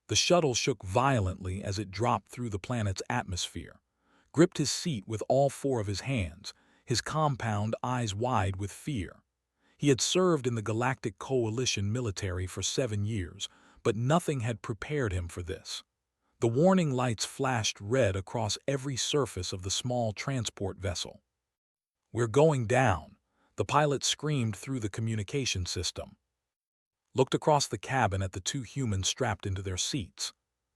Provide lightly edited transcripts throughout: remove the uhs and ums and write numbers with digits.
The shuttle shook violently as it dropped through the planet's atmosphere, gripped his seat with all four of his hands, his compound eyes wide with fear. He had served in the Galactic Coalition military for 7 years, but nothing had prepared him for this. The warning lights flashed red across every surface of the small transport vessel. "We're going down," the pilot screamed through the communication system. Looked across the cabin at the two humans strapped into their seats.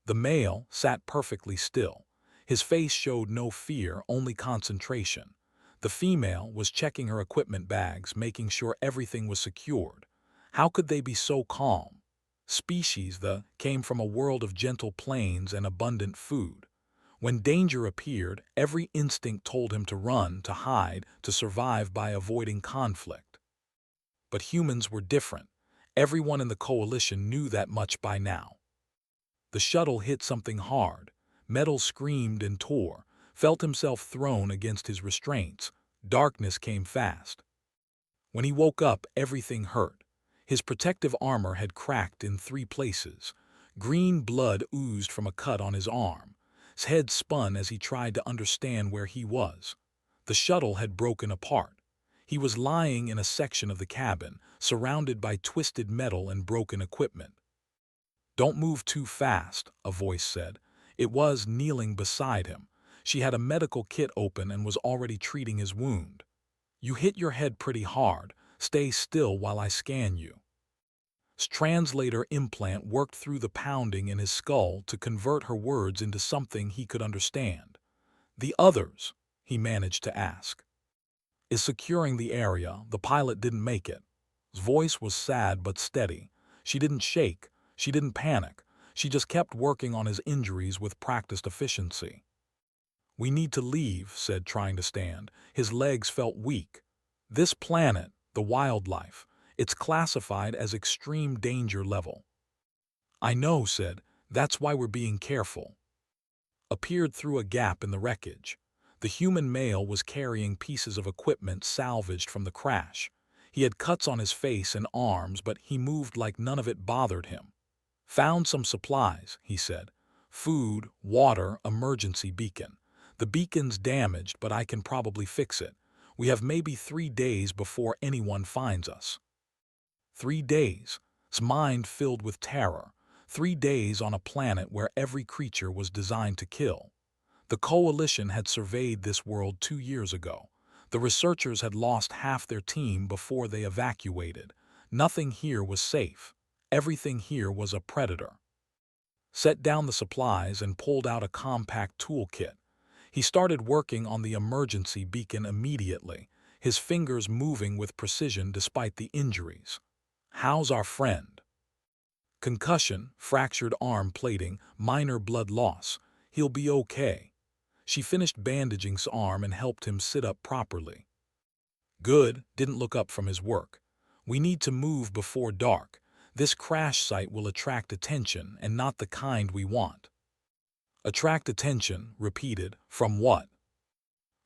The male sat perfectly still. His face showed no fear, only concentration. The female was checking her equipment bags, making sure everything was secured. How could they be so calm? Species the came from a world of gentle plains and abundant food. When danger appeared, every instinct told him to run, to hide, to survive by avoiding conflict. But humans were different. Everyone in the coalition knew that much by now. The shuttle hit something hard. Metal screamed and tore, felt himself thrown against his restraints. Darkness came fast. When he woke up, everything hurt. His protective armor had cracked in 3 places. Green blood oozed from a cut on his arm. His head spun as he tried to understand where he was. The shuttle had broken apart. He was lying in a section of the cabin, surrounded by twisted metal and broken equipment. "Don't move too fast," a voice said. It was kneeling beside him. She had a medical kit open and was already treating his wound. "You hit your head pretty hard. Stay still while I scan you." His translator implant worked through the pounding in his skull to convert her words into something he could understand. "The others?" he managed to ask. "Is securing the area. The pilot didn't make it." His voice was sad but steady. She didn't shake. She didn't panic. She just kept working on his injuries with practiced efficiency. "We need to leave," said, trying to stand. His legs felt weak. "This planet, the wildlife, it's classified as extreme danger level." "I know," said. "That's why we're being careful." Appeared through a gap in the wreckage. The human male was carrying pieces of equipment salvaged from the crash. He had cuts on his face and arms, but he moved like none of it bothered him. "Found some supplies," he said. "Food, water, emergency beacon. The beacon's damaged, but I can probably fix it. We have maybe 3 days before anyone finds us." 3 days. His mind filled with terror. 3 days on a planet where every creature was designed to kill. The Coalition had surveyed this world 2 years ago. The researchers had lost half their team before they evacuated. Nothing here was safe. Everything here was a predator. Set down the supplies and pulled out a compact toolkit. He started working on the emergency beacon immediately, his fingers moving with precision despite the injuries. "How's our friend?" "Concussion, fractured arm plating, minor blood loss. He'll be okay." She finished bandaging his arm and helped him sit up properly. "Good," didn't look up from his work. "We need to move before dark. This crash site will attract attention, and not the kind we want." "Attract attention," repeated. "From what?"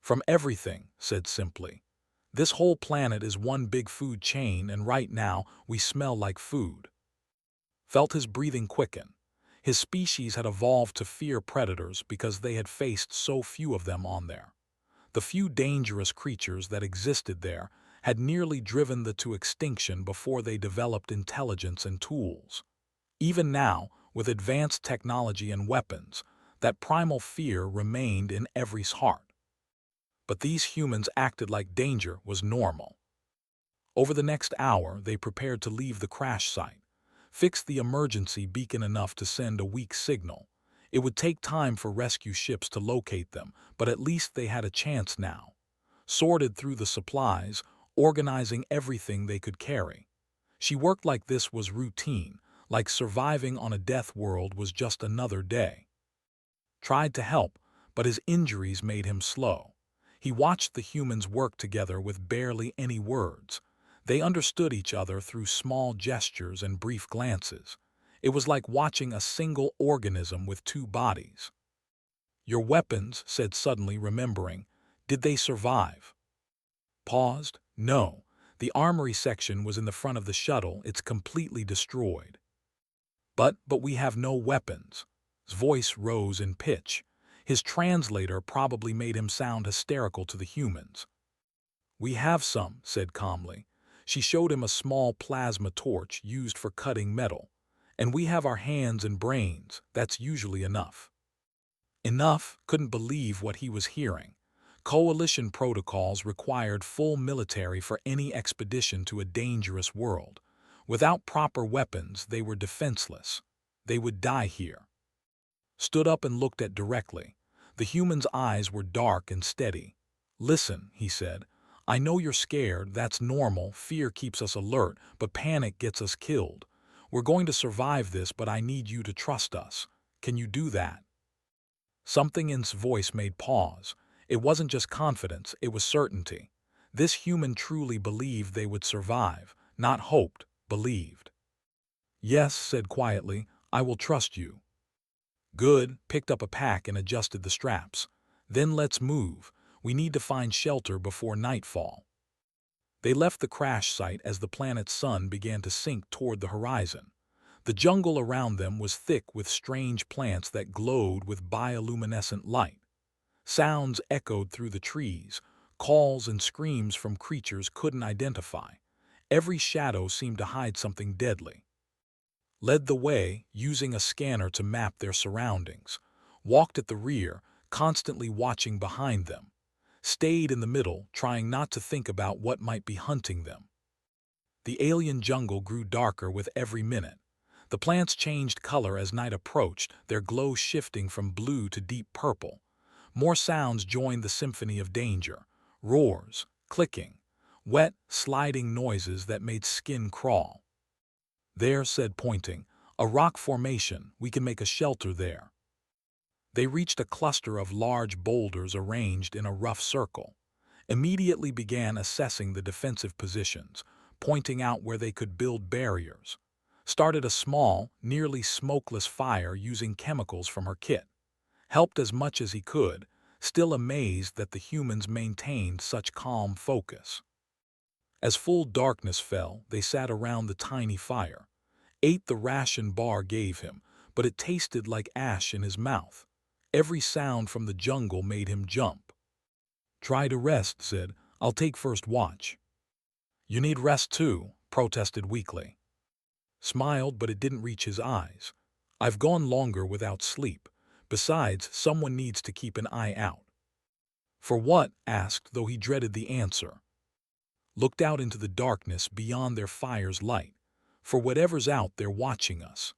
"From everything," said simply. "This whole planet is one big food chain, and right now we smell like food." Felt his breathing quicken. His species had evolved to fear predators because they had faced so few of them on there. The few dangerous creatures that existed there had nearly driven them to extinction before they developed intelligence and tools. Even now, with advanced technology and weapons, that primal fear remained in every's heart. But these humans acted like danger was normal. Over the next hour, they prepared to leave the crash site. Fixed the emergency beacon enough to send a weak signal. It would take time for rescue ships to locate them, but at least they had a chance now. Sorted through the supplies, organizing everything they could carry. She worked like this was routine, like surviving on a death world was just another day. Tried to help, but his injuries made him slow. He watched the humans work together with barely any words. They understood each other through small gestures and brief glances. It was like watching a single organism with 2 bodies. "Your weapons," said suddenly remembering. "Did they survive?" Paused. "No. The armory section was in the front of the shuttle. It's completely destroyed." But we have no weapons." His voice rose in pitch. His translator probably made him sound hysterical to the humans. "We have some," said calmly. She showed him a small plasma torch used for cutting metal. "And we have our hands and brains. That's usually enough." Enough couldn't believe what he was hearing. Coalition protocols required full military for any expedition to a dangerous world. Without proper weapons, they were defenseless. They would die here. Stood up and looked at directly. The human's eyes were dark and steady. "Listen," he said. "I know you're scared. That's normal. Fear keeps us alert, but panic gets us killed. We're going to survive this, but I need you to trust us. Can you do that?" Something in his voice made pause. It wasn't just confidence, it was certainty. This human truly believed they would survive, not hoped, believed. "Yes," said quietly, "I will trust you." "Good," picked up a pack and adjusted the straps. "Then let's move. We need to find shelter before nightfall." They left the crash site as the planet's sun began to sink toward the horizon. The jungle around them was thick with strange plants that glowed with bioluminescent light. Sounds echoed through the trees, calls and screams from creatures couldn't identify. Every shadow seemed to hide something deadly. Led the way, using a scanner to map their surroundings. Walked at the rear, constantly watching behind them. Stayed in the middle, trying not to think about what might be hunting them. The alien jungle grew darker with every minute. The plants changed color as night approached, their glow shifting from blue to deep purple. More sounds joined the symphony of danger. Roars, clicking, wet, sliding noises that made skin crawl. "There," said pointing, "a rock formation. We can make a shelter there." They reached a cluster of large boulders arranged in a rough circle. Immediately began assessing the defensive positions, pointing out where they could build barriers. Started a small, nearly smokeless fire using chemicals from her kit. Helped as much as he could, still amazed that the humans maintained such calm focus. As full darkness fell, they sat around the tiny fire. Ate the ration Bar gave him, but it tasted like ash in his mouth. Every sound from the jungle made him jump. "Try to rest," said. "I'll take first watch." "You need rest too," protested weakly. Smiled, but it didn't reach his eyes. "I've gone longer without sleep. Besides, someone needs to keep an eye out." "For what?" asked, though he dreaded the answer. Looked out into the darkness beyond their fire's light. "For whatever's out there watching us."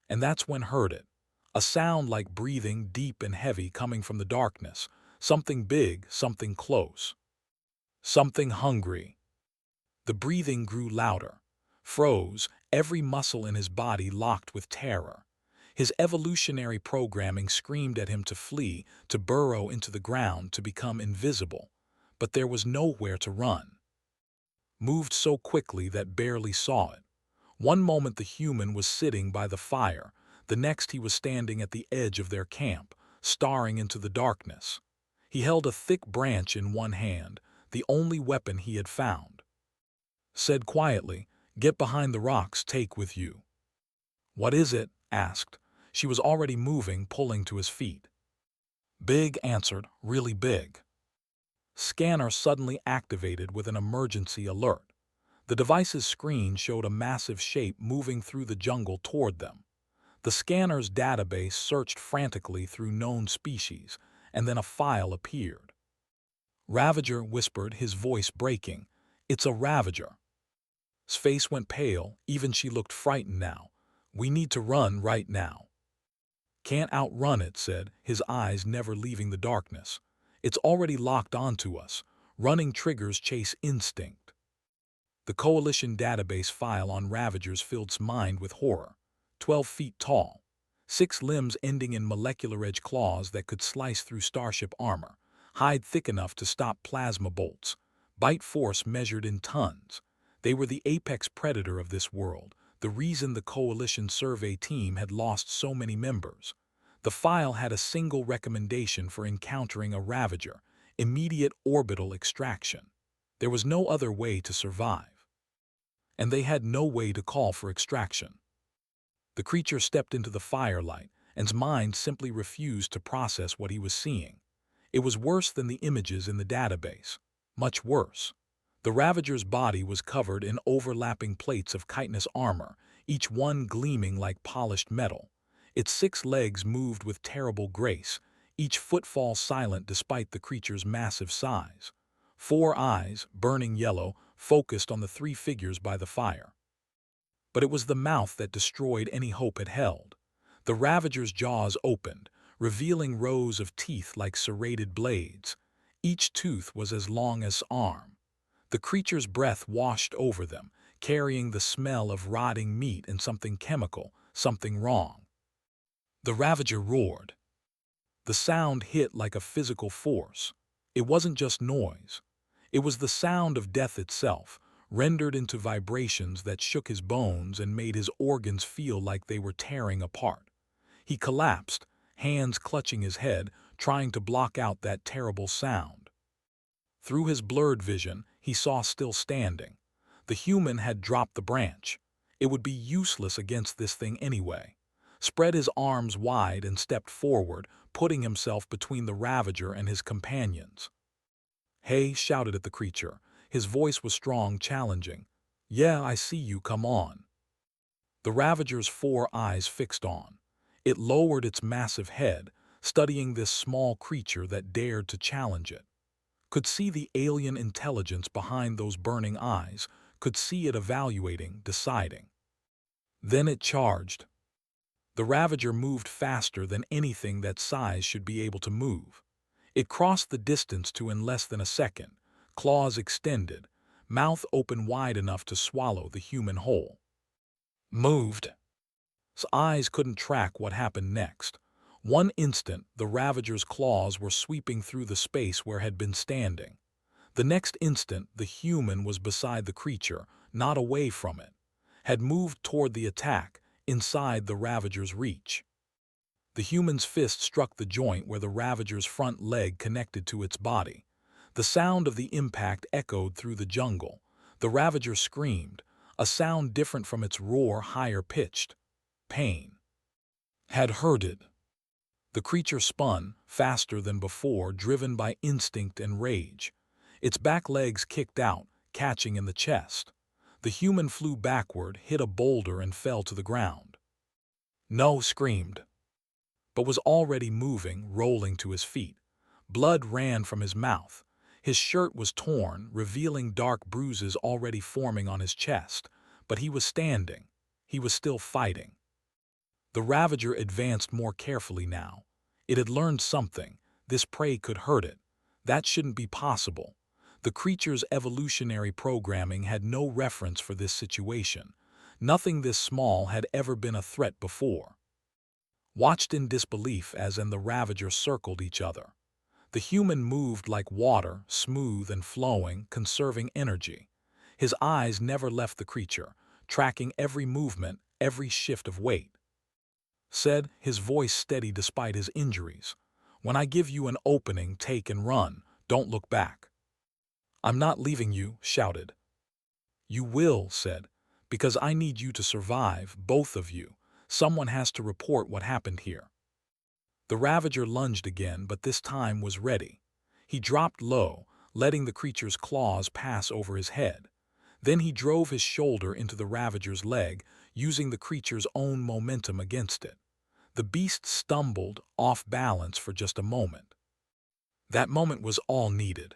And that's when heard it. A sound like breathing, deep and heavy, coming from the darkness. Something big, something close. Something hungry. The breathing grew louder. Froze, every muscle in his body locked with terror. His evolutionary programming screamed at him to flee, to burrow into the ground, to become invisible. But there was nowhere to run. Moved so quickly that barely saw it. One moment the human was sitting by the fire, the next he was standing at the edge of their camp, staring into the darkness. He held a thick branch in one hand, the only weapon he had found. Said quietly, "Get behind the rocks, take with you." "What is it?" asked. She was already moving, pulling to his feet. "Big," answered, "really big." Scanner suddenly activated with an emergency alert. The device's screen showed a massive shape moving through the jungle toward them. The scanner's database searched frantically through known species, and then a file appeared. "Ravager," whispered, his voice breaking. "It's a Ravager." His face went pale, even she looked frightened now. "We need to run right now." "Can't outrun it," said, his eyes never leaving the darkness. "It's already locked onto us. Running triggers chase instinct." The Coalition database file on Ravagers filled his mind with horror. 12 feet tall. 6 limbs ending in molecular edge claws that could slice through starship armor. Hide thick enough to stop plasma bolts. Bite force measured in tons. They were the apex predator of this world, the reason the Coalition survey team had lost so many members. The file had a single recommendation for encountering a Ravager: immediate orbital extraction. There was no other way to survive. And they had no way to call for extraction. The creature stepped into the firelight, and his mind simply refused to process what he was seeing. It was worse than the images in the database. Much worse. The Ravager's body was covered in overlapping plates of chitinous armor, each one gleaming like polished metal. Its 6 legs moved with terrible grace, each footfall silent despite the creature's massive size. 4 eyes, burning yellow, focused on the 3 figures by the fire. But it was the mouth that destroyed any hope it held. The Ravager's jaws opened, revealing rows of teeth like serrated blades. Each tooth was as long as arm. The creature's breath washed over them, carrying the smell of rotting meat and something chemical, something wrong. The Ravager roared. The sound hit like a physical force. It wasn't just noise. It was the sound of death itself, rendered into vibrations that shook his bones and made his organs feel like they were tearing apart. He collapsed, hands clutching his head, trying to block out that terrible sound. Through his blurred vision, he saw still standing. The human had dropped the branch. It would be useless against this thing anyway. Spread his arms wide and stepped forward, putting himself between the Ravager and his companions. "Hey," shouted at the creature. His voice was strong, challenging. "Yeah, I see you, come on." The Ravager's 4 eyes fixed on. It lowered its massive head, studying this small creature that dared to challenge it. Could see the alien intelligence behind those burning eyes, could see it evaluating, deciding. Then it charged. The Ravager moved faster than anything that size should be able to move. It crossed the distance in less than a second, claws extended, mouth open wide enough to swallow the human whole. Moved. His eyes couldn't track what happened next. One instant, the Ravager's claws were sweeping through the space where it had been standing. The next instant, the human was beside the creature, not away from it. Had moved toward the attack, inside the Ravager's reach. The human's fist struck the joint where the Ravager's front leg connected to its body. The sound of the impact echoed through the jungle. The Ravager screamed, a sound different from its roar, higher pitched. Pain. Had heard it. The creature spun, faster than before, driven by instinct and rage. Its back legs kicked out, catching in the chest. The human flew backward, hit a boulder, and fell to the ground. "No," screamed, but was already moving, rolling to his feet. Blood ran from his mouth. His shirt was torn, revealing dark bruises already forming on his chest, but he was standing. He was still fighting. The Ravager advanced more carefully now. It had learned something. This prey could hurt it. That shouldn't be possible. The creature's evolutionary programming had no reference for this situation. Nothing this small had ever been a threat before. Watched in disbelief as the Ravager circled each other. The human moved like water, smooth and flowing, conserving energy. His eyes never left the creature, tracking every movement, every shift of weight. Said, his voice steady despite his injuries, "When I give you an opening, take and run. Don't look back." "I'm not leaving you," shouted. "You will," said, "because I need you to survive, both of you. Someone has to report what happened here." The Ravager lunged again, but this time was ready. He dropped low, letting the creature's claws pass over his head. Then he drove his shoulder into the Ravager's leg, using the creature's own momentum against it. The beast stumbled, off balance for just a moment. That moment was all needed.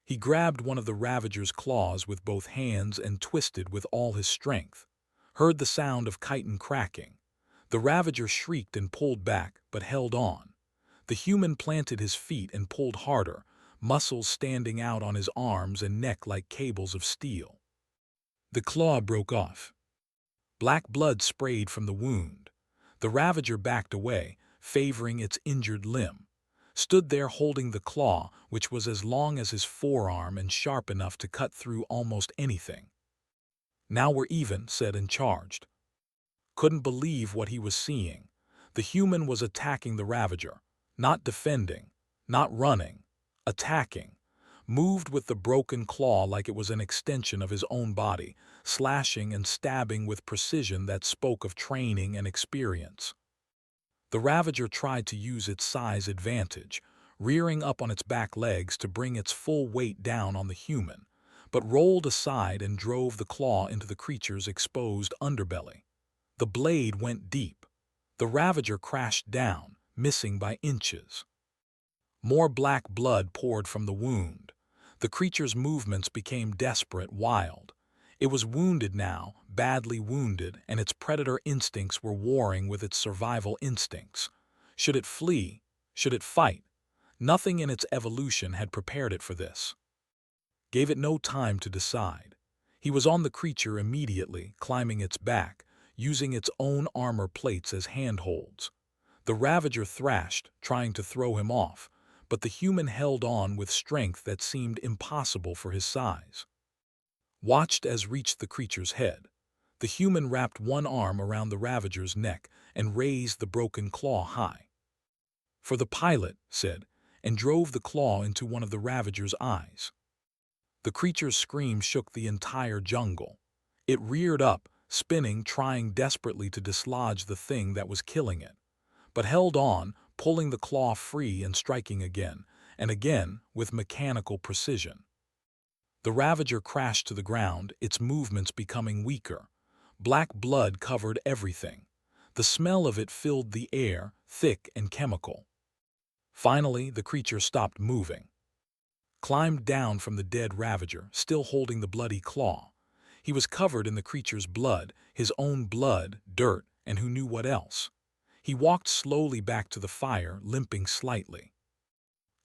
He grabbed one of the Ravager's claws with both hands and twisted with all his strength. Heard the sound of chitin cracking. The Ravager shrieked and pulled back, but held on. The human planted his feet and pulled harder, muscles standing out on his arms and neck like cables of steel. The claw broke off. Black blood sprayed from the wound. The Ravager backed away, favoring its injured limb. Stood there holding the claw, which was as long as his forearm and sharp enough to cut through almost anything. "Now we're even," said and charged. Couldn't believe what he was seeing. The human was attacking the Ravager. Not defending. Not running. Attacking. Moved with the broken claw like it was an extension of his own body, slashing and stabbing with precision that spoke of training and experience. The Ravager tried to use its size advantage, rearing up on its back legs to bring its full weight down on the human, but rolled aside and drove the claw into the creature's exposed underbelly. The blade went deep. The Ravager crashed down, missing by inches. More black blood poured from the wound. The creature's movements became desperate, wild. It was wounded now, badly wounded, and its predator instincts were warring with its survival instincts. Should it flee? Should it fight? Nothing in its evolution had prepared it for this. Gave it no time to decide. He was on the creature immediately, climbing its back, using its own armor plates as handholds. The Ravager thrashed, trying to throw him off, but the human held on with strength that seemed impossible for his size. Watched as reached the creature's head. The human wrapped one arm around the Ravager's neck and raised the broken claw high. "For the pilot," said, and drove the claw into one of the Ravager's eyes. The creature's scream shook the entire jungle. It reared up, spinning, trying desperately to dislodge the thing that was killing it, but held on, pulling the claw free and striking again, and again, with mechanical precision. The Ravager crashed to the ground, its movements becoming weaker. Black blood covered everything. The smell of it filled the air, thick and chemical. Finally, the creature stopped moving. Climbed down from the dead Ravager, still holding the bloody claw. He was covered in the creature's blood, his own blood, dirt, and who knew what else. He walked slowly back to the fire, limping slightly.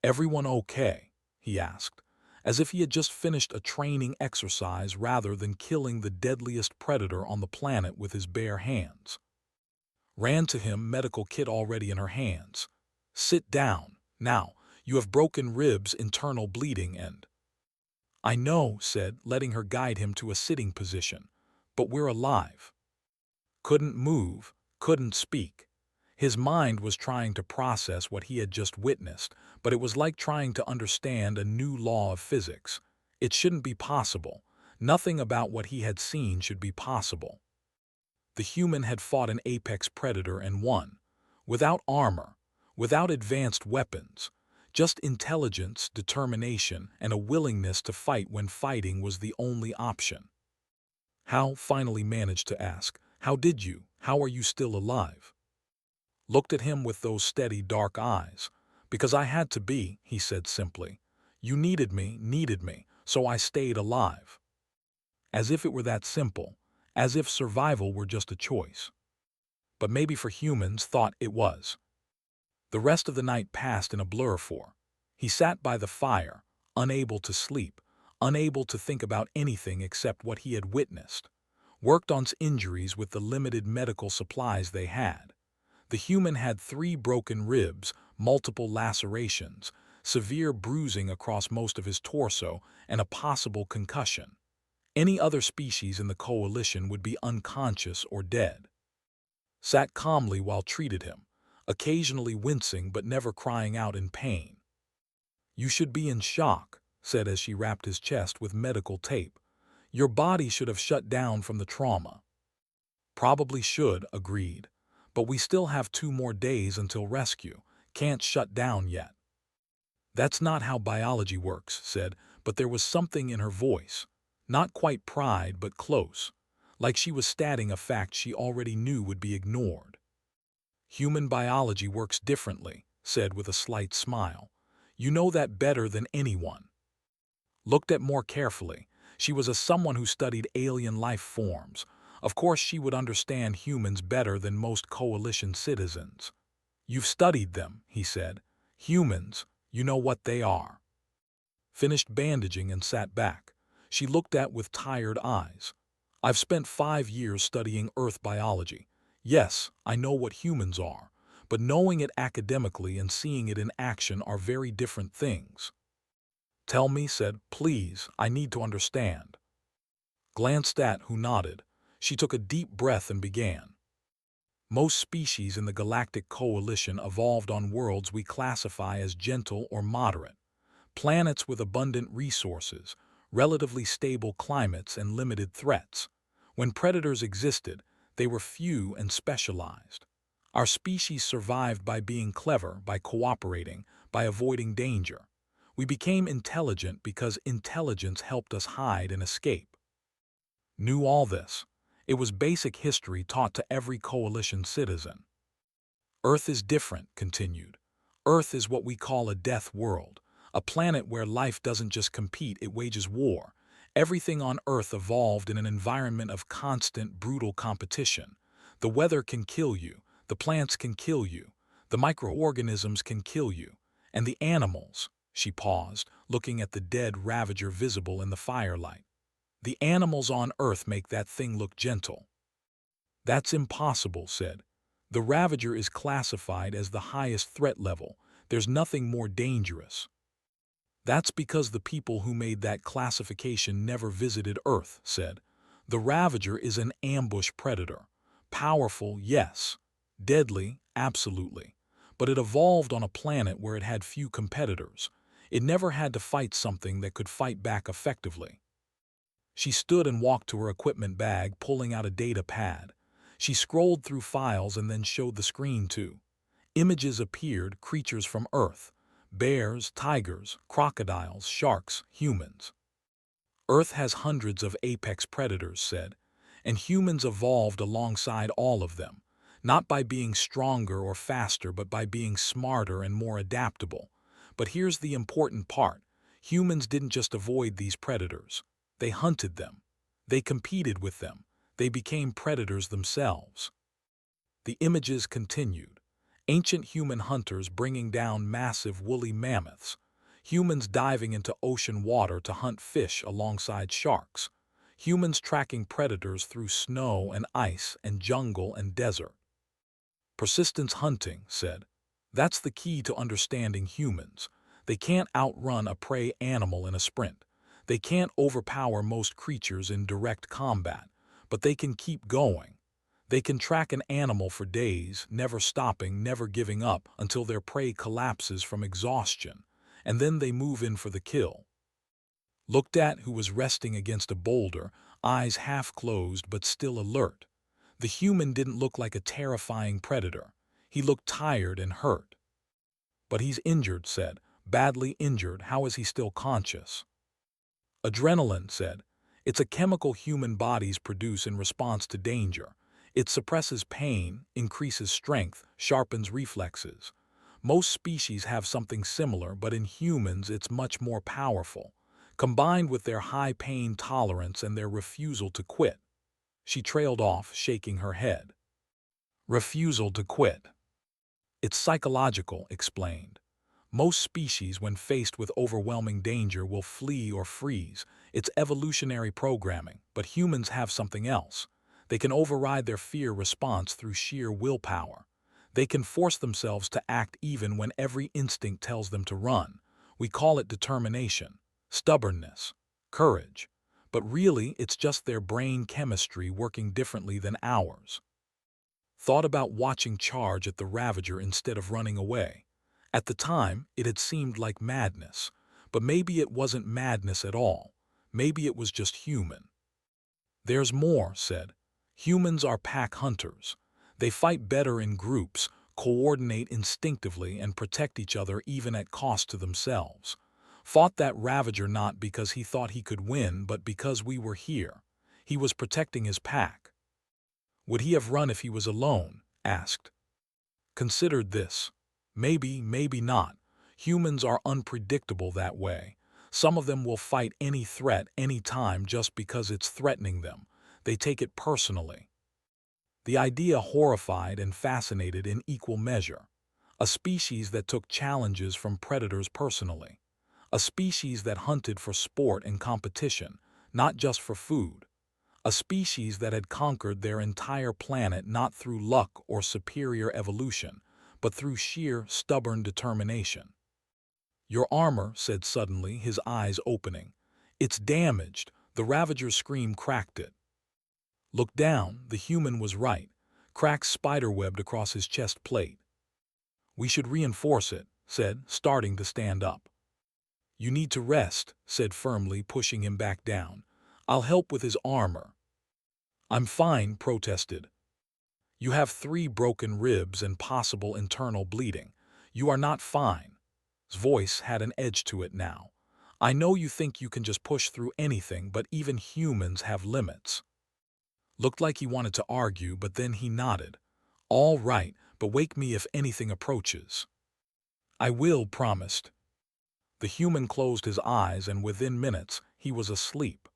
"Everyone okay?" he asked, as if he had just finished a training exercise rather than killing the deadliest predator on the planet with his bare hands. Ran to him, medical kit already in her hands. "Sit down, now. You have broken ribs, internal bleeding, and—" "I know," said, letting her guide him to a sitting position. "But we're alive." Couldn't move, couldn't speak. His mind was trying to process what he had just witnessed, but it was like trying to understand a new law of physics. It shouldn't be possible. Nothing about what he had seen should be possible. The human had fought an apex predator and won. Without armor, without advanced weapons. Just intelligence, determination, and a willingness to fight when fighting was the only option. "How?" finally managed to ask. "How did you? How are you still alive?" Looked at him with those steady, dark eyes. "Because I had to be," he said simply. "You needed me, so I stayed alive." As if it were that simple, as if survival were just a choice. But maybe for humans thought it was. The rest of the night passed in a blur for. He sat by the fire, unable to sleep, unable to think about anything except what he had witnessed. Worked on his injuries with the limited medical supplies they had. The human had 3 broken ribs, multiple lacerations, severe bruising across most of his torso, and a possible concussion. Any other species in the coalition would be unconscious or dead. Sat calmly while treated him, occasionally wincing but never crying out in pain. "You should be in shock," said as she wrapped his chest with medical tape. "Your body should have shut down from the trauma." "Probably should," agreed. "But we still have 2 more days until rescue. Can't shut down yet." "That's not how biology works," said, but there was something in her voice. Not quite pride, but close. Like she was stating a fact she already knew would be ignored. "Human biology works differently," said with a slight smile. "You know that better than anyone." Looked at more carefully. She was someone who studied alien life forms. Of course she would understand humans better than most coalition citizens. "You've studied them," he said. "Humans, you know what they are." Finished bandaging and sat back. She looked at with tired eyes. "I've spent 5 years studying Earth biology. Yes, I know what humans are, but knowing it academically and seeing it in action are very different things." "Tell me," said, "please, I need to understand." Glanced at who nodded. She took a deep breath and began. "Most species in the Galactic Coalition evolved on worlds we classify as gentle or moderate. Planets with abundant resources, relatively stable climates, and limited threats. When predators existed, they were few and specialized. Our species survived by being clever, by cooperating, by avoiding danger. We became intelligent because intelligence helped us hide and escape. Knew all this. It was basic history taught to every coalition citizen. Earth is different, continued. Earth is what we call a death world, a planet where life doesn't just compete, it wages war. Everything on Earth evolved in an environment of constant, brutal competition. The weather can kill you, the plants can kill you, the microorganisms can kill you, and the animals, she paused, looking at the dead Ravager visible in the firelight. The animals on Earth make that thing look gentle. That's impossible, said. The Ravager is classified as the highest threat level. There's nothing more dangerous. That's because the people who made that classification never visited Earth, said. The Ravager is an ambush predator. Powerful, yes. Deadly, absolutely. But it evolved on a planet where it had few competitors. It never had to fight something that could fight back effectively. She stood and walked to her equipment bag, pulling out a data pad. She scrolled through files and then showed the screen too. Images appeared, creatures from Earth. Bears, tigers, crocodiles, sharks, humans. Earth has hundreds of apex predators, said, and humans evolved alongside all of them, not by being stronger or faster, but by being smarter and more adaptable. But here's the important part. Humans didn't just avoid these predators. They hunted them. They competed with them. They became predators themselves. The images continued. Ancient human hunters bringing down massive woolly mammoths. Humans diving into ocean water to hunt fish alongside sharks. Humans tracking predators through snow and ice and jungle and desert. Persistence hunting, said. That's the key to understanding humans. They can't outrun a prey animal in a sprint. They can't overpower most creatures in direct combat, but they can keep going. They can track an animal for days, never stopping, never giving up until their prey collapses from exhaustion, and then they move in for the kill. Looked at who was resting against a boulder, eyes half closed but still alert. The human didn't look like a terrifying predator. He looked tired and hurt. But he's injured, said. Badly injured. How is he still conscious? Adrenaline, said. It's a chemical human bodies produce in response to danger. It suppresses pain, increases strength, sharpens reflexes. Most species have something similar, but in humans it's much more powerful, combined with their high pain tolerance and their refusal to quit. She trailed off, shaking her head. Refusal to quit. It's psychological, explained. Most species, when faced with overwhelming danger, will flee or freeze. It's evolutionary programming, but humans have something else. They can override their fear response through sheer willpower. They can force themselves to act even when every instinct tells them to run. We call it determination, stubbornness, courage. But really, it's just their brain chemistry working differently than ours. Thought about watching charge at the Ravager instead of running away. At the time, it had seemed like madness. But maybe it wasn't madness at all. Maybe it was just human. There's more, said. Humans are pack hunters. They fight better in groups, coordinate instinctively, and protect each other even at cost to themselves. Fought that Ravager not because he thought he could win, but because we were here. He was protecting his pack. Would he have run if he was alone? Asked. Considered this. Maybe, maybe not. Humans are unpredictable that way. Some of them will fight any threat, any time, just because it's threatening them. They take it personally. The idea horrified and fascinated in equal measure. A species that took challenges from predators personally. A species that hunted for sport and competition, not just for food. A species that had conquered their entire planet not through luck or superior evolution, but through sheer, stubborn determination. Your armor, said suddenly, his eyes opening. It's damaged. The Ravager's scream cracked it. Look down. The human was right. Cracks spiderwebbed across his chest plate. We should reinforce it, said, starting to stand up. You need to rest, said firmly, pushing him back down. I'll help with his armor. I'm fine, protested. You have 3 broken ribs and possible internal bleeding. You are not fine. His voice had an edge to it now. I know you think you can just push through anything, but even humans have limits. Looked like he wanted to argue, but then he nodded. All right, but wake me if anything approaches. I will, promised. The human closed his eyes, and within minutes he was asleep.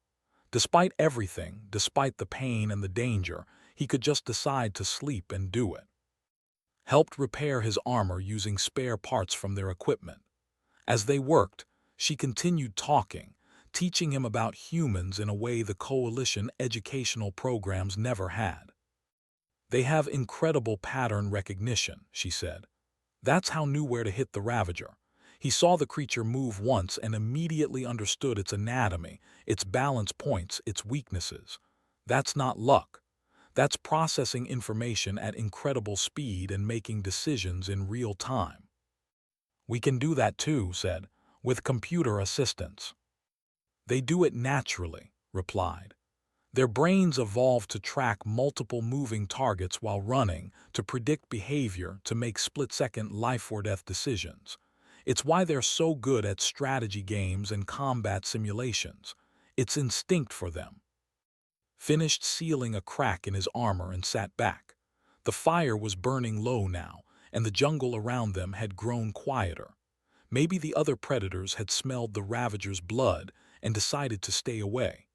Despite everything, despite the pain and the danger, he could just decide to sleep and do it. Helped repair his armor using spare parts from their equipment. As they worked, she continued talking, teaching him about humans in a way the Coalition educational programs never had. They have incredible pattern recognition, she said. That's how knew where to hit the Ravager. He saw the creature move once and immediately understood its anatomy, its balance points, its weaknesses. That's not luck. That's processing information at incredible speed and making decisions in real time. We can do that too, said, with computer assistance. They do it naturally, replied. Their brains evolved to track multiple moving targets while running, to predict behavior, to make split-second life-or-death decisions. It's why they're so good at strategy games and combat simulations. It's instinct for them. Finished sealing a crack in his armor and sat back. The fire was burning low now, and the jungle around them had grown quieter. Maybe the other predators had smelled the Ravager's blood and decided to stay away.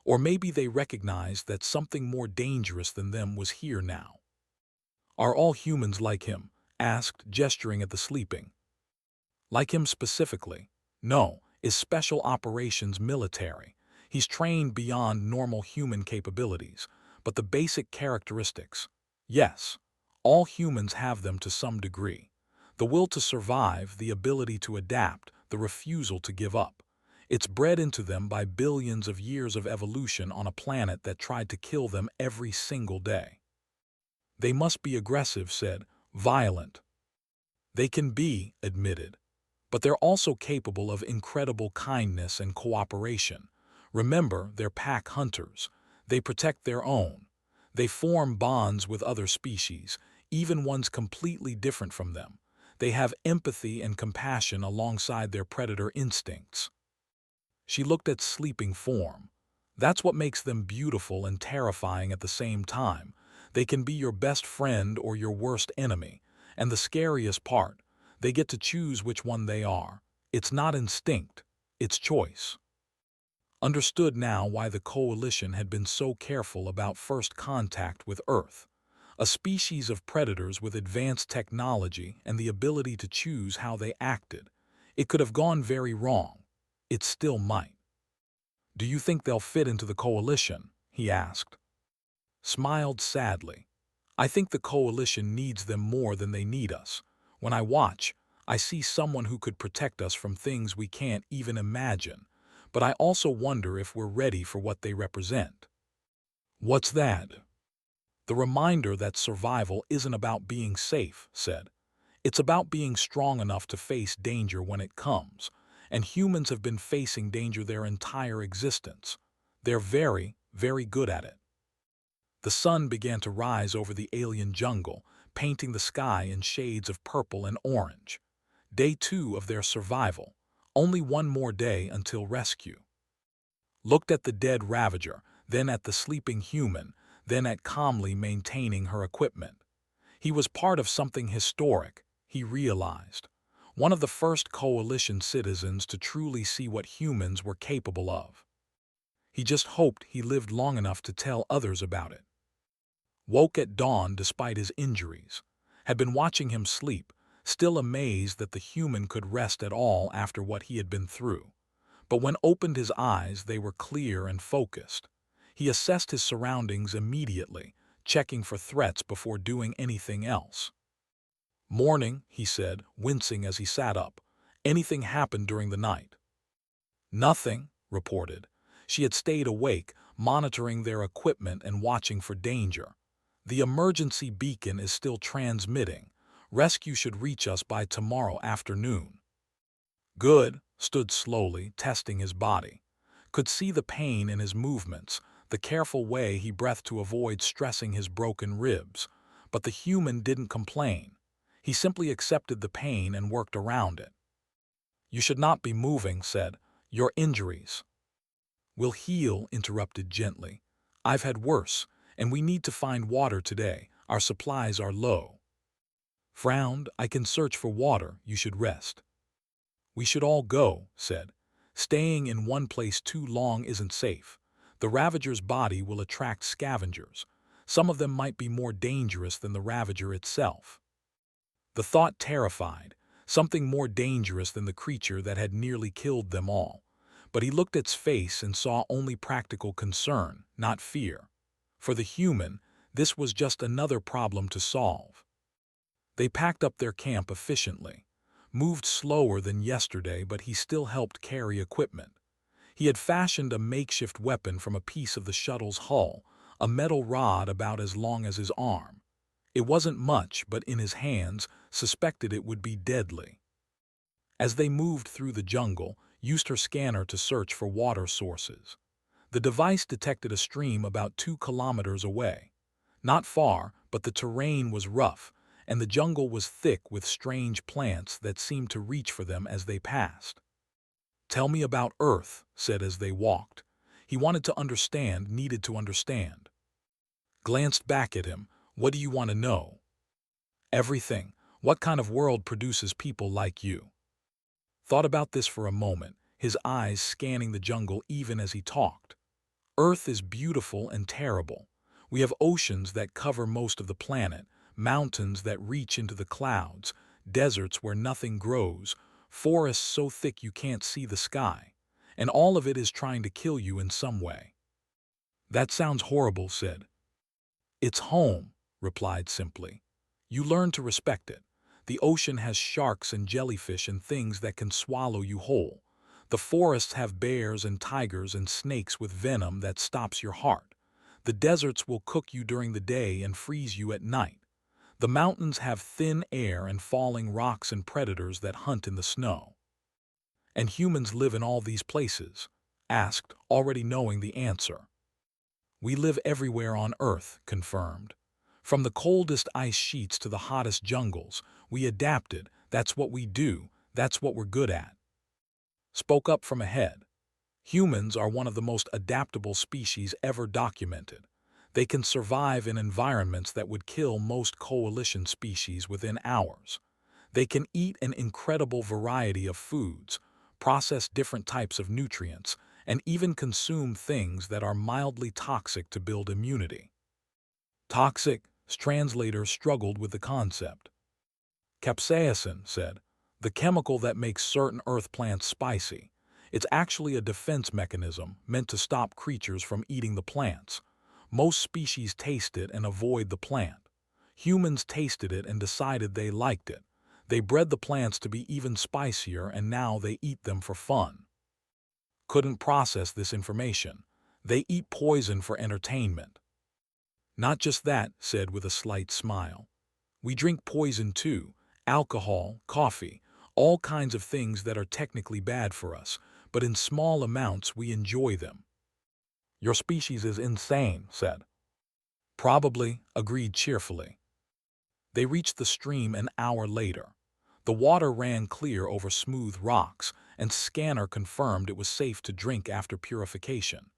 Or maybe they recognized that something more dangerous than them was here now. Are all humans like him? Asked, gesturing at the sleeping. Like him specifically? No, is special operations military. He's trained beyond normal human capabilities, but the basic characteristics, yes, all humans have them to some degree. The will to survive, the ability to adapt, the refusal to give up. It's bred into them by billions of years of evolution on a planet that tried to kill them every single day. They must be aggressive, said, violent. They can be, admitted. But they're also capable of incredible kindness and cooperation. Remember, they're pack hunters. They protect their own. They form bonds with other species, even ones completely different from them. They have empathy and compassion alongside their predator instincts. She looked at sleeping form. That's what makes them beautiful and terrifying at the same time. They can be your best friend or your worst enemy. And the scariest part, they get to choose which one they are. It's not instinct, it's choice. Understood now why the Coalition had been so careful about first contact with Earth. A species of predators with advanced technology and the ability to choose how they acted. It could have gone very wrong. It still might. Do you think they'll fit into the Coalition? He asked. Smiled sadly. I think the Coalition needs them more than they need us. When I watch, I see someone who could protect us from things we can't even imagine, but I also wonder if we're ready for what they represent. What's that? The reminder that survival isn't about being safe, said. It's about being strong enough to face danger when it comes, and humans have been facing danger their entire existence. They're very, very good at it. The sun began to rise over the alien jungle, painting the sky in shades of purple and orange. Day 2 of their survival. Only one more day until rescue. Looked at the dead Ravager, then at the sleeping human, then at calmly maintaining her equipment. He was part of something historic, he realized. One of the first Coalition citizens to truly see what humans were capable of. He just hoped he lived long enough to tell others about it. Woke at dawn despite his injuries. Had been watching him sleep, still amazed that the human could rest at all after what he had been through. But when opened his eyes, they were clear and focused. He assessed his surroundings immediately, checking for threats before doing anything else. Morning, he said, wincing as he sat up. Anything happened during the night? Nothing, reported. She had stayed awake, monitoring their equipment and watching for danger. The emergency beacon is still transmitting. Rescue should reach us by tomorrow afternoon. Good, stood slowly, testing his body. Could see the pain in his movements, the careful way he breathed to avoid stressing his broken ribs. But the human didn't complain. He simply accepted the pain and worked around it. "You should not be moving," said. "Your injuries will heal," interrupted gently. "I've had worse, and we need to find water today. Our supplies are low." Frowned. "I can search for water. You should rest." "We should all go," said. "Staying in one place too long isn't safe. The Ravager's body will attract scavengers. Some of them might be more dangerous than the Ravager itself." The thought terrified, something more dangerous than the creature that had nearly killed them all. But he looked at its face and saw only practical concern, not fear. For the human, this was just another problem to solve. They packed up their camp efficiently, moved slower than yesterday, but he still helped carry equipment. He had fashioned a makeshift weapon from a piece of the shuttle's hull, a metal rod about as long as his arm. It wasn't much, but in his hands, suspected it would be deadly. As they moved through the jungle, used her scanner to search for water sources. The device detected a stream about 2 kilometers away. Not far, but the terrain was rough, and the jungle was thick with strange plants that seemed to reach for them as they passed. "Tell me about Earth," said as they walked. He wanted to understand, needed to understand. Glanced back at him. "What do you want to know?" "Everything. What kind of world produces people like you?" Thought about this for a moment, his eyes scanning the jungle even as he talked. "Earth is beautiful and terrible. We have oceans that cover most of the planet, mountains that reach into the clouds, deserts where nothing grows, forests so thick you can't see the sky. And all of it is trying to kill you in some way." "That sounds horrible," said. "It's home," replied simply. "You learn to respect it. The ocean has sharks and jellyfish and things that can swallow you whole. The forests have bears and tigers and snakes with venom that stops your heart. The deserts will cook you during the day and freeze you at night. The mountains have thin air and falling rocks and predators that hunt in the snow." "And humans live in all these places?" asked, already knowing the answer. "We live everywhere on Earth," confirmed. "From the coldest ice sheets to the hottest jungles, we adapted. That's what we do. That's what we're good at." Spoke up from ahead. "Humans are one of the most adaptable species ever documented. They can survive in environments that would kill most coalition species within hours. They can eat an incredible variety of foods, process different types of nutrients, and even consume things that are mildly toxic to build immunity." "Toxic?" Translator struggled with the concept. "Capsaicin," said. "The chemical that makes certain earth plants spicy. It's actually a defense mechanism meant to stop creatures from eating the plants. Most species taste it and avoid the plant. Humans tasted it and decided they liked it. They bred the plants to be even spicier, and now they eat them for fun." Couldn't process this information. "They eat poison for entertainment." "Not just that," said with a slight smile. "We drink poison too. Alcohol, coffee, all kinds of things that are technically bad for us, but in small amounts we enjoy them." "Your species is insane," said. "Probably," agreed cheerfully. They reached the stream an hour later. The water ran clear over smooth rocks, and Scanner confirmed it was safe to drink after purification.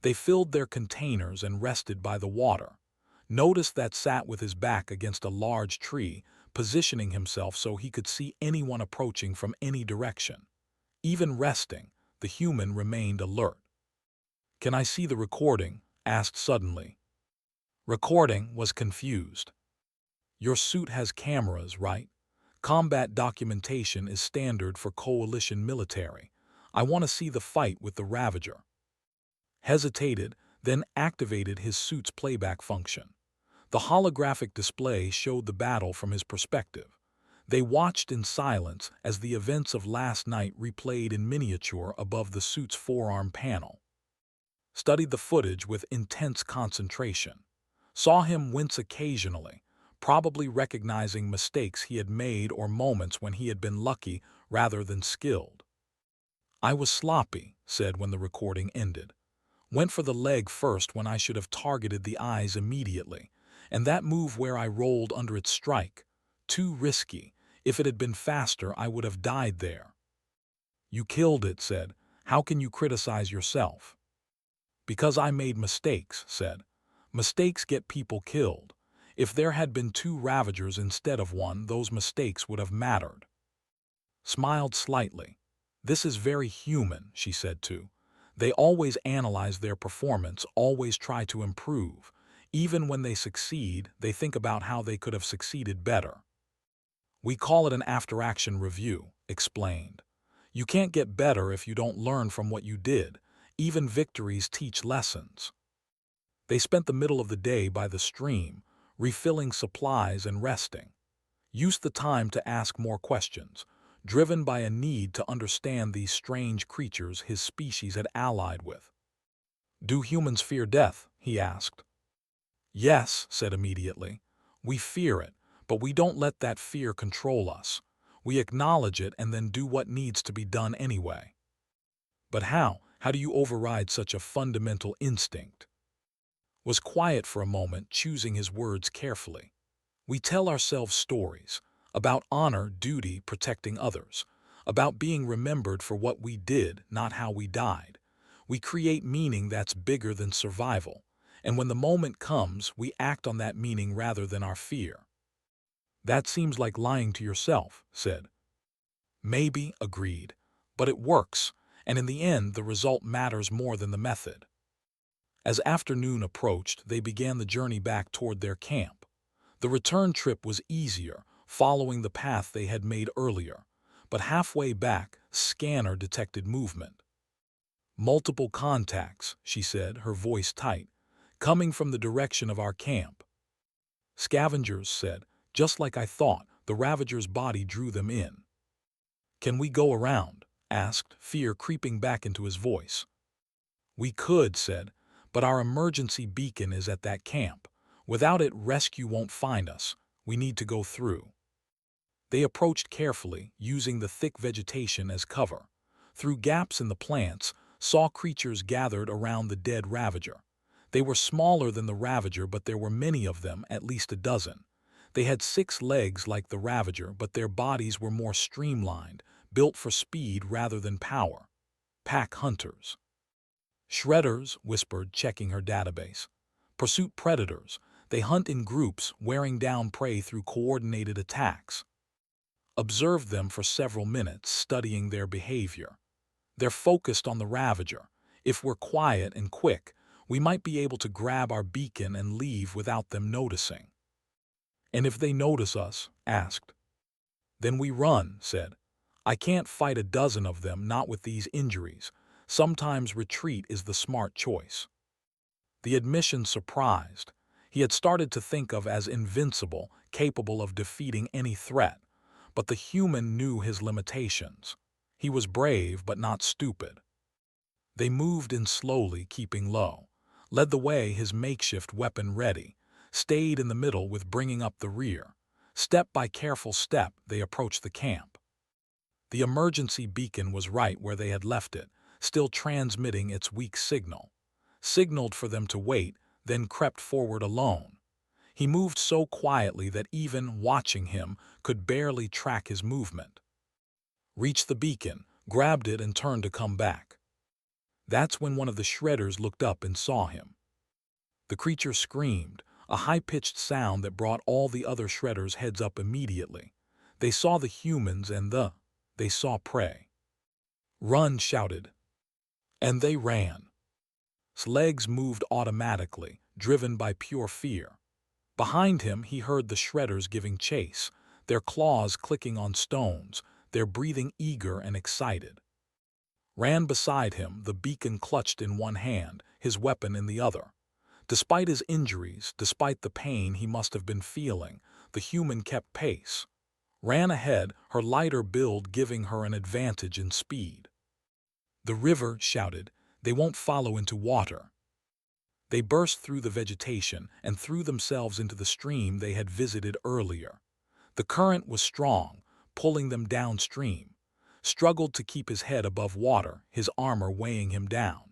They filled their containers and rested by the water. Noticed that sat with his back against a large tree, positioning himself so he could see anyone approaching from any direction. Even resting, the human remained alert. "Can I see the recording?" asked suddenly. Recording was confused. "Your suit has cameras, right? Combat documentation is standard for coalition military. I want to see the fight with the Ravager." Hesitated, then activated his suit's playback function. The holographic display showed the battle from his perspective. They watched in silence as the events of last night replayed in miniature above the suit's forearm panel. Studied the footage with intense concentration. Saw him wince occasionally, probably recognizing mistakes he had made or moments when he had been lucky rather than skilled. "I was sloppy," said when the recording ended. Went for the leg first when I should have targeted the eyes immediately, and that move where I rolled under its strike. Too risky. If it had been faster, I would have died there. You killed it, said. How can you criticize yourself? Because I made mistakes, said. Mistakes get people killed. If there had been 2 Ravagers instead of 1, those mistakes would have mattered. Smiled slightly. This is very human, she said too. They always analyze their performance, always try to improve. Even when they succeed, they think about how they could have succeeded better. We call it an after-action review, explained. You can't get better if you don't learn from what you did. Even victories teach lessons. They spent the middle of the day by the stream, refilling supplies and resting. Used the time to ask more questions, driven by a need to understand these strange creatures his species had allied with. Do humans fear death? He asked. Yes, said immediately. We fear it, but we don't let that fear control us. We acknowledge it and then do what needs to be done anyway. But how? How do you override such a fundamental instinct? Was quiet for a moment, choosing his words carefully. We tell ourselves stories about honor, duty, protecting others, about being remembered for what we did, not how we died. We create meaning that's bigger than survival, and when the moment comes, we act on that meaning rather than our fear. That seems like lying to yourself, said. Maybe, agreed, but it works, and in the end, the result matters more than the method. As afternoon approached, they began the journey back toward their camp. The return trip was easier, following the path they had made earlier, but halfway back, Scanner detected movement. Multiple contacts, she said, her voice tight, coming from the direction of our camp. Scavengers, said, just like I thought, the Ravager's body drew them in. Can we go around? Asked, fear creeping back into his voice. We could, said, but our emergency beacon is at that camp. Without it, rescue won't find us. We need to go through. They approached carefully, using the thick vegetation as cover. Through gaps in the plants, saw creatures gathered around the dead Ravager. They were smaller than the Ravager, but there were many of them, at least a dozen. They had 6 legs like the Ravager, but their bodies were more streamlined, built for speed rather than power. Pack hunters. Shredders, whispered, checking her database. Pursuit predators. They hunt in groups, wearing down prey through coordinated attacks. Observed them for several minutes, studying their behavior. They're focused on the Ravager. If we're quiet and quick, we might be able to grab our beacon and leave without them noticing. And if they notice us? Asked. Then we run, said. I can't fight a dozen of them, not with these injuries. Sometimes retreat is the smart choice. The admission surprised. He had started to think of as invincible, capable of defeating any threat. But the human knew his limitations. He was brave, but not stupid. They moved in slowly, keeping low. Led the way, his makeshift weapon ready. Stayed in the middle with bringing up the rear. Step by careful step, they approached the camp. The emergency beacon was right where they had left it, still transmitting its weak signal. Signaled for them to wait, then crept forward alone. He moved so quietly that even watching him could barely track his movement. Reached the beacon, grabbed it and turned to come back. That's when one of the shredders looked up and saw him. The creature screamed, a high-pitched sound that brought all the other shredders' heads up immediately. They saw the humans and they saw prey. Run, shouted. And they ran. His legs moved automatically, driven by pure fear. Behind him, he heard the shredders giving chase, their claws clicking on stones, their breathing eager and excited. Ran beside him, the beacon clutched in one hand, his weapon in the other. Despite his injuries, despite the pain he must have been feeling, the human kept pace. Ran ahead, her lighter build giving her an advantage in speed. The river, shouted, they won't follow into water. They burst through the vegetation and threw themselves into the stream they had visited earlier. The current was strong, pulling them downstream. Struggled to keep his head above water, his armor weighing him down.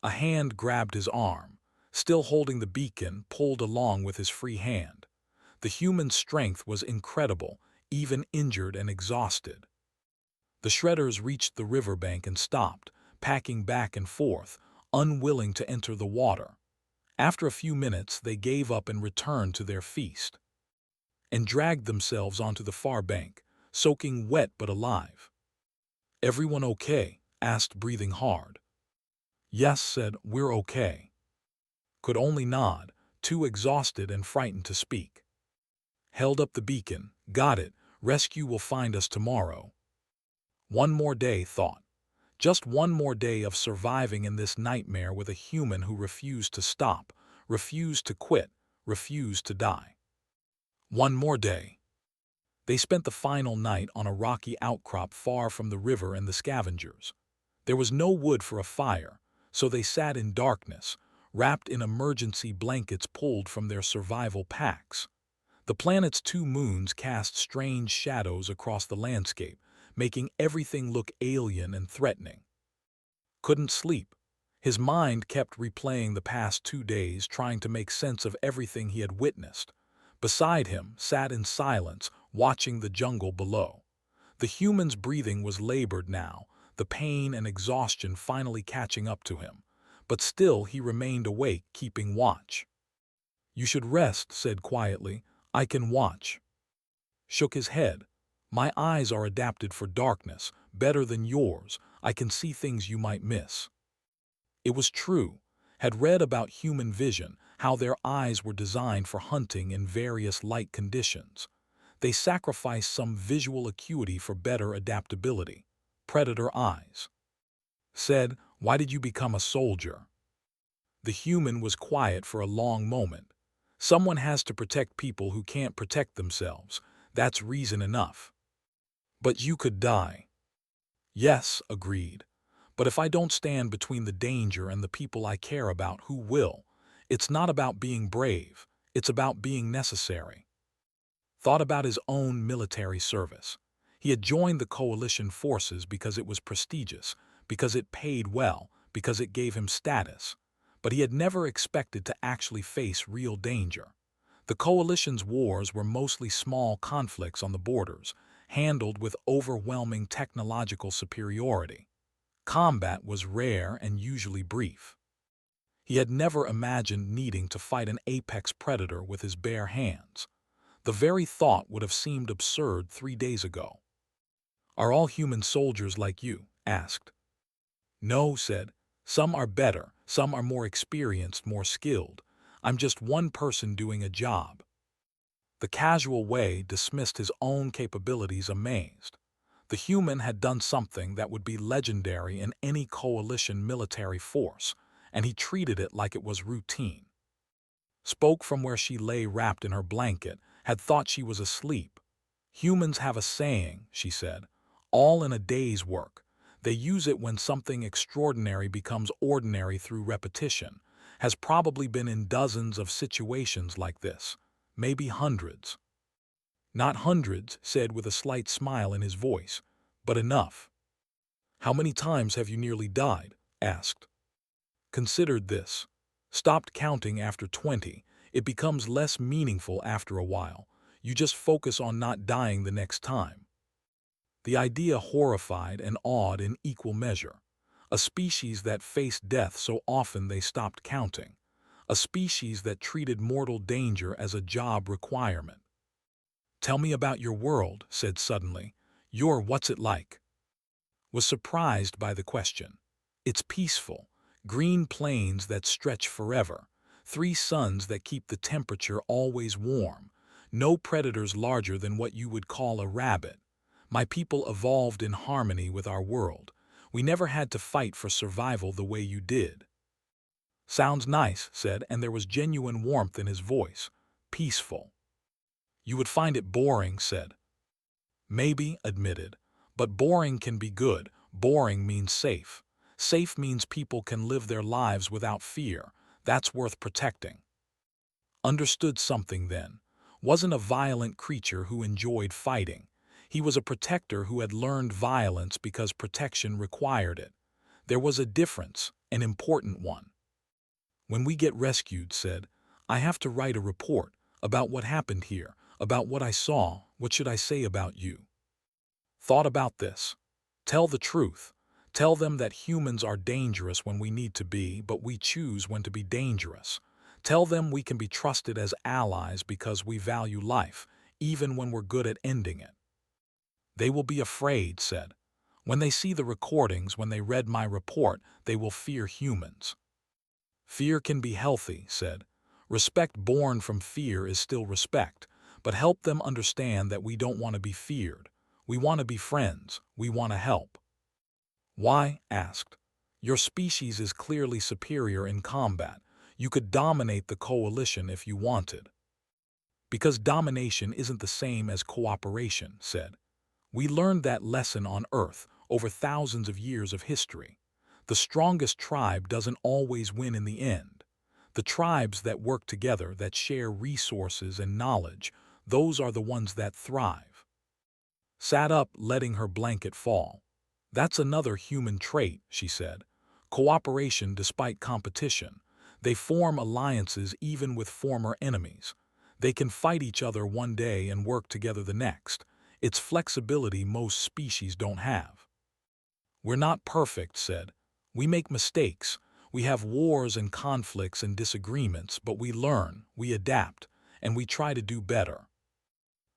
A hand grabbed his arm, still holding the beacon, pulled along with his free hand. The human's strength was incredible, even injured and exhausted. The shredders reached the riverbank and stopped, packing back and forth, unwilling to enter the water. After a few minutes, they gave up and returned to their feast, and dragged themselves onto the far bank, soaking wet but alive. "Everyone okay?" asked, breathing hard. "Yes," said, "we're okay." Could only nod, too exhausted and frightened to speak. Held up the beacon. "Got it. Rescue will find us tomorrow." One more day, thought. Just one more day of surviving in this nightmare with a human who refused to stop, refused to quit, refused to die. One more day. They spent the final night on a rocky outcrop far from the river and the scavengers. There was no wood for a fire, so they sat in darkness, wrapped in emergency blankets pulled from their survival packs. The planet's 2 moons cast strange shadows across the landscape, making everything look alien and threatening. Couldn't sleep. His mind kept replaying the past 2 days, trying to make sense of everything he had witnessed. Beside him, sat in silence, watching the jungle below. The human's breathing was labored now, the pain and exhaustion finally catching up to him. But still he remained awake, keeping watch. "You should rest," said quietly. "I can watch." Shook his head. "My eyes are adapted for darkness, better than yours. I can see things you might miss." It was true. Had read about human vision, how their eyes were designed for hunting in various light conditions. They sacrificed some visual acuity for better adaptability. Predator eyes. Said, "Why did you become a soldier?" The human was quiet for a long moment. "Someone has to protect people who can't protect themselves. That's reason enough." "But you could die." "Yes," agreed. "But if I don't stand between the danger and the people I care about, who will? It's not about being brave. It's about being necessary." Thought about his own military service. He had joined the coalition forces because it was prestigious, because it paid well, because it gave him status. But he had never expected to actually face real danger. The coalition's wars were mostly small conflicts on the borders, handled with overwhelming technological superiority. Combat was rare and usually brief. He had never imagined needing to fight an apex predator with his bare hands. The very thought would have seemed absurd 3 days ago. "Are all human soldiers like you?" asked. "No," said. "Some are better, some are more experienced, more skilled. I'm just one person doing a job." The casual way dismissed his own capabilities, amazed. The human had done something that would be legendary in any coalition military force, and he treated it like it was routine. Spoke from where she lay wrapped in her blanket, had thought she was asleep. "Humans have a saying," she said, "all in a day's work. They use it when something extraordinary becomes ordinary through repetition. Has probably been in dozens of situations like this, maybe hundreds." "Not hundreds," said with a slight smile in his voice, "but enough." "How many times have you nearly died?" asked. Considered this. Stopped counting after 20. It becomes less meaningful after a while. You just focus on not dying the next time. The idea horrified and awed in equal measure. A species that faced death so often they stopped counting. A species that treated mortal danger as a job requirement. "Tell me about your world," said suddenly. "Your what's it like?" Was surprised by the question. "It's peaceful. Green plains that stretch forever. 3 suns that keep the temperature always warm. No predators larger than what you would call a rabbit. My people evolved in harmony with our world. We never had to fight for survival the way you did." "Sounds nice," said, and there was genuine warmth in his voice. "Peaceful." "You would find it boring," said. "Maybe," admitted. "But boring can be good. Boring means safe. Safe means people can live their lives without fear. That's worth protecting." Understood something then. Wasn't a violent creature who enjoyed fighting. He was a protector who had learned violence because protection required it. There was a difference, an important one. When we get rescued, said, I have to write a report about what happened here, about what I saw. What should I say about you? Thought about this. Tell the truth. Tell them that humans are dangerous when we need to be, but we choose when to be dangerous. Tell them we can be trusted as allies because we value life, even when we're good at ending it. They will be afraid, said. When they see the recordings, when they read my report, they will fear humans. Fear can be healthy, said. Respect born from fear is still respect, but help them understand that we don't want to be feared. We want to be friends. We want to help. Why? Asked. Your species is clearly superior in combat. You could dominate the coalition if you wanted. Because domination isn't the same as cooperation, said. We learned that lesson on Earth over thousands of years of history. The strongest tribe doesn't always win in the end. The tribes that work together, that share resources and knowledge, those are the ones that thrive. Sat up, letting her blanket fall. That's another human trait, she said. Cooperation despite competition. They form alliances even with former enemies. They can fight each other one day and work together the next. It's flexibility most species don't have. We're not perfect, said. We make mistakes. We have wars and conflicts and disagreements, but we learn, we adapt, and we try to do better.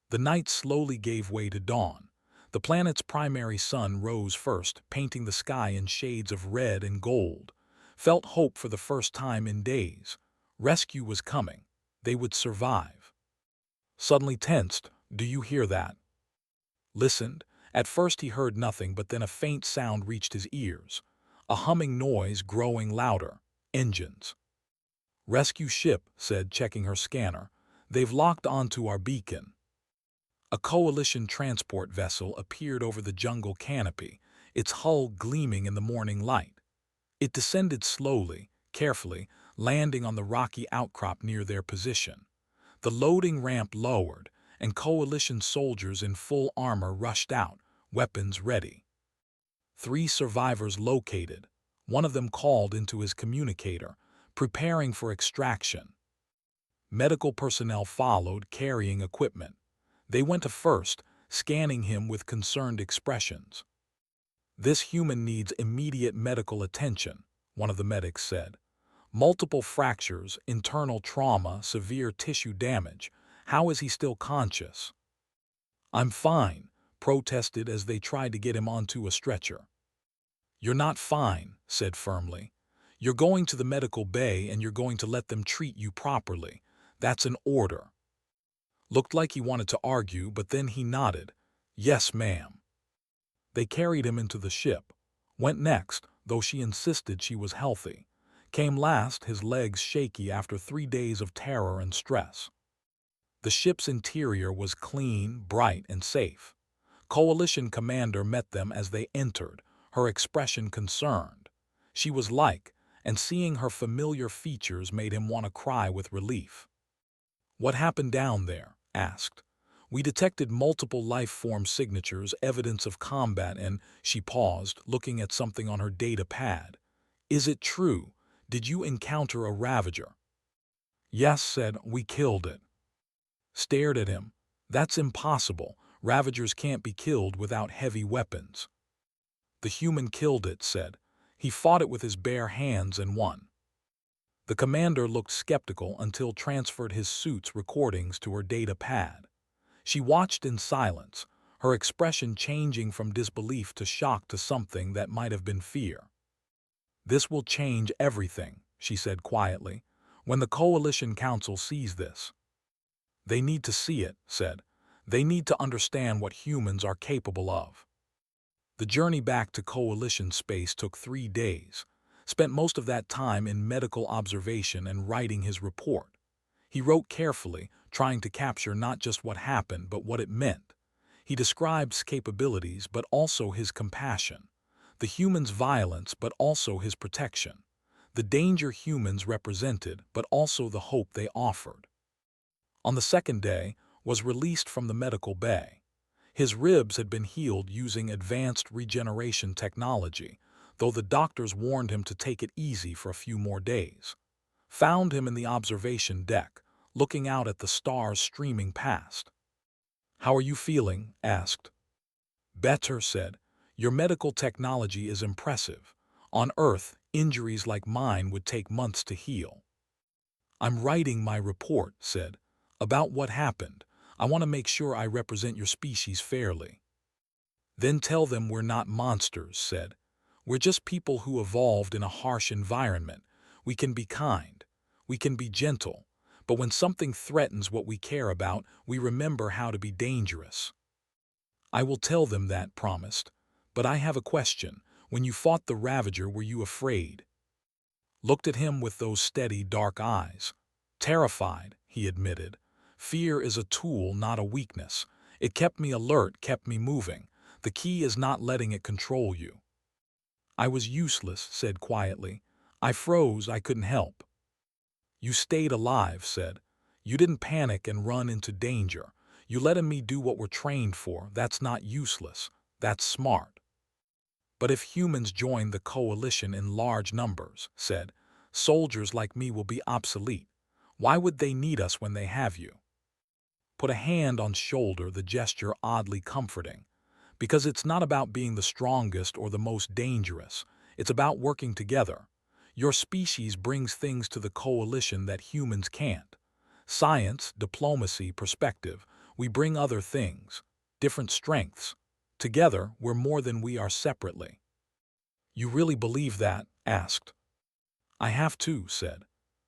The night slowly gave way to dawn. The planet's primary sun rose first, painting the sky in shades of red and gold. Felt hope for the first time in days. Rescue was coming. They would survive. Suddenly tensed. Do you hear that? Listened. At first he heard nothing, but then a faint sound reached his ears. A humming noise growing louder. Engines. Rescue ship, said, checking her scanner. They've locked onto our beacon. A coalition transport vessel appeared over the jungle canopy, its hull gleaming in the morning light. It descended slowly, carefully, landing on the rocky outcrop near their position. The loading ramp lowered, and coalition soldiers in full armor rushed out, weapons ready. 3 survivors located. One of them called into his communicator, preparing for extraction. Medical personnel followed, carrying equipment. They went to first, scanning him with concerned expressions. This human needs immediate medical attention, one of the medics said. Multiple fractures, internal trauma, severe tissue damage. How is he still conscious? I'm fine, protested as they tried to get him onto a stretcher. You're not fine, said firmly. You're going to the medical bay and you're going to let them treat you properly. That's an order. Looked like he wanted to argue, but then he nodded. Yes, ma'am. They carried him into the ship. Went next, though she insisted she was healthy. Came last, his legs shaky after 3 days of terror and stress. The ship's interior was clean, bright, and safe. Coalition commander met them as they entered, her expression concerned. She was like, and seeing her familiar features made him want to cry with relief. What happened down there? Asked. We detected multiple life form signatures, evidence of combat, and she paused, looking at something on her data pad. Is it true? Did you encounter a Ravager? Yes, said, we killed it. Stared at him. That's impossible. Ravagers can't be killed without heavy weapons. The human killed it, said. He fought it with his bare hands and won. The commander looked skeptical until transferred his suit's recordings to her data pad. She watched in silence, her expression changing from disbelief to shock to something that might have been fear. This will change everything, she said quietly, when the Coalition Council sees this. They need to see it, said. They need to understand what humans are capable of. The journey back to Coalition space took 3 days. Spent most of that time in medical observation and writing his report. He wrote carefully, trying to capture not just what happened, but what it meant. He described his capabilities, but also his compassion. The humans' violence, but also his protection. The danger humans represented, but also the hope they offered. On the 2nd day, was released from the medical bay. His ribs had been healed using advanced regeneration technology. The though the doctors warned him to take it easy for a few more days. Found him in the observation deck, looking out at the stars streaming past. "How are you feeling?" asked. "Better," said. "Your medical technology is impressive. On Earth, injuries like mine would take months to heal." "I'm writing my report," said, "about what happened. I want to make sure I represent your species fairly." "Then tell them we're not monsters," said. "We're just people who evolved in a harsh environment. We can be kind. We can be gentle. But when something threatens what we care about, we remember how to be dangerous." "I will tell them that," promised. "But I have a question. When you fought the Ravager, were you afraid?" Looked at him with those steady, dark eyes. "Terrified," he admitted. "Fear is a tool, not a weakness. It kept me alert, kept me moving. The key is not letting it control you." "I was useless," said quietly. "I froze, I couldn't help." "You stayed alive," said. "You didn't panic and run into danger. You let me do what we're trained for. That's not useless. That's smart." "But if humans join the coalition in large numbers," said, "soldiers like me will be obsolete. Why would they need us when they have you?" Put a hand on shoulder, the gesture oddly comforting. "Because it's not about being the strongest or the most dangerous. It's about working together. Your species brings things to the coalition that humans can't. Science, diplomacy, perspective. We bring other things, different strengths. Together, we're more than we are separately." "You really believe that?" asked. "I have to," said.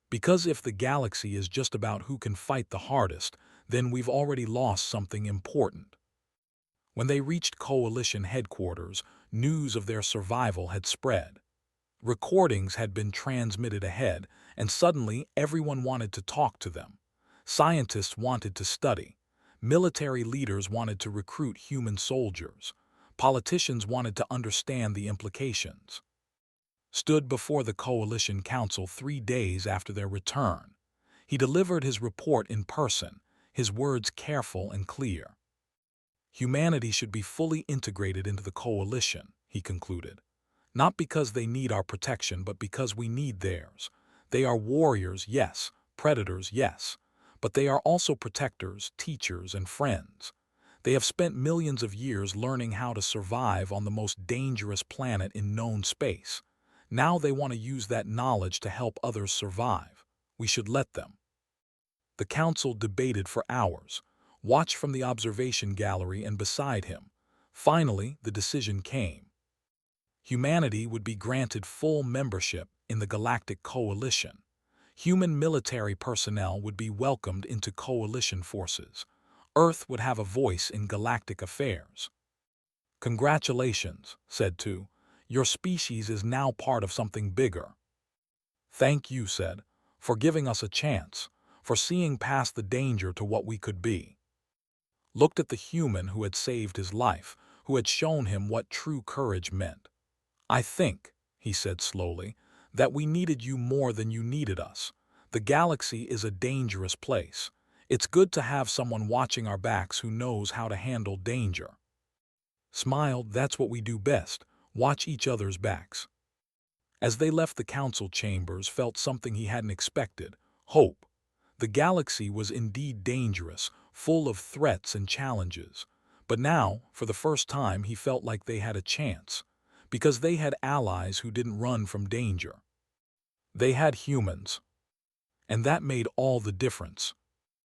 "Because if the galaxy is just about who can fight the hardest, then we've already lost something important." When they reached coalition headquarters, news of their survival had spread. Recordings had been transmitted ahead, and suddenly everyone wanted to talk to them. Scientists wanted to study. Military leaders wanted to recruit human soldiers. Politicians wanted to understand the implications. Stood before the Coalition Council 3 days after their return. He delivered his report in person, his words careful and clear. "Humanity should be fully integrated into the coalition," he concluded. "Not because they need our protection, but because we need theirs. They are warriors, yes, predators, yes, but they are also protectors, teachers, and friends. They have spent millions of years learning how to survive on the most dangerous planet in known space. Now they want to use that knowledge to help others survive. We should let them." The council debated for hours, watched from the observation gallery and beside him. Finally, the decision came. Humanity would be granted full membership in the Galactic Coalition. Human military personnel would be welcomed into coalition forces. Earth would have a voice in galactic affairs. "Congratulations," said Tu. "Your species is now part of something bigger." "Thank you," said, "for giving us a chance, for seeing past the danger to what we could be." Looked at the human who had saved his life, who had shown him what true courage meant. "I think," he said slowly, "that we needed you more than you needed us. The galaxy is a dangerous place. It's good to have someone watching our backs who knows how to handle danger." Smiled, "That's what we do best, watch each other's backs." As they left the council chambers, felt something he hadn't expected, hope. The galaxy was indeed dangerous, full of threats and challenges. But now, for the first time, he felt like they had a chance, because they had allies who didn't run from danger. They had humans. And that made all the difference.